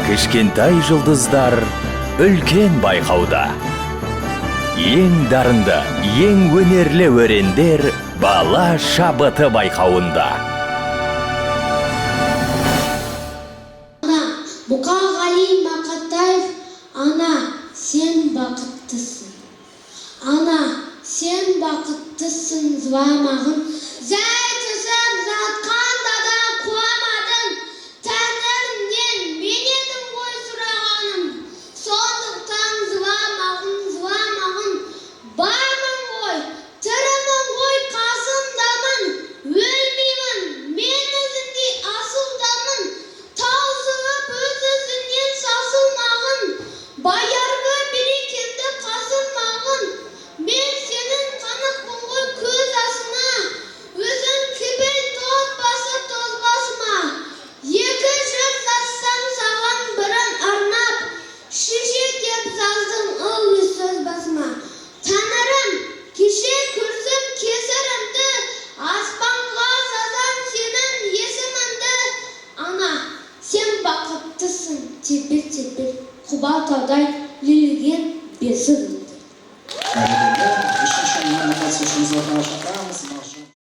Кішкентай жұлдыздар үлкен байқауда. Ең дарынды, ең өнерлі өрендер бала шабыты байқауында. Мұқағали Мақатаев, ана, сен бақыттысың. Ана, сен бақыттысың, жыламағын. Зәйтісіп жатқанда да қуамадың. Тәңірімнен мен едім ғой сұрағаным. Сондықтан жыламағын. Бармын ғой, тірімін ғой, қасымдамын. Өлмеймін, мен өзіңдей асылдамын. Таусылып өз-өзінен сасылмағын. Баярғы берекемді қасырмағын. Мен сенің қанықпын ғой көз асына. Өзің кебел тоз басып тозбасыма. Екі жыр жазсам саған бірін арнап. Шеше деп жаздым ылғи сөз басыма. Тәңірім, кеше көрсем кесірімді. Аспанға жазам сенің есіміңді. Ана, сен бақыттысың, тепел-тепел, құба таудай лілген бесігіңді. Үшінші номинация қатысушымызға шақырамыз.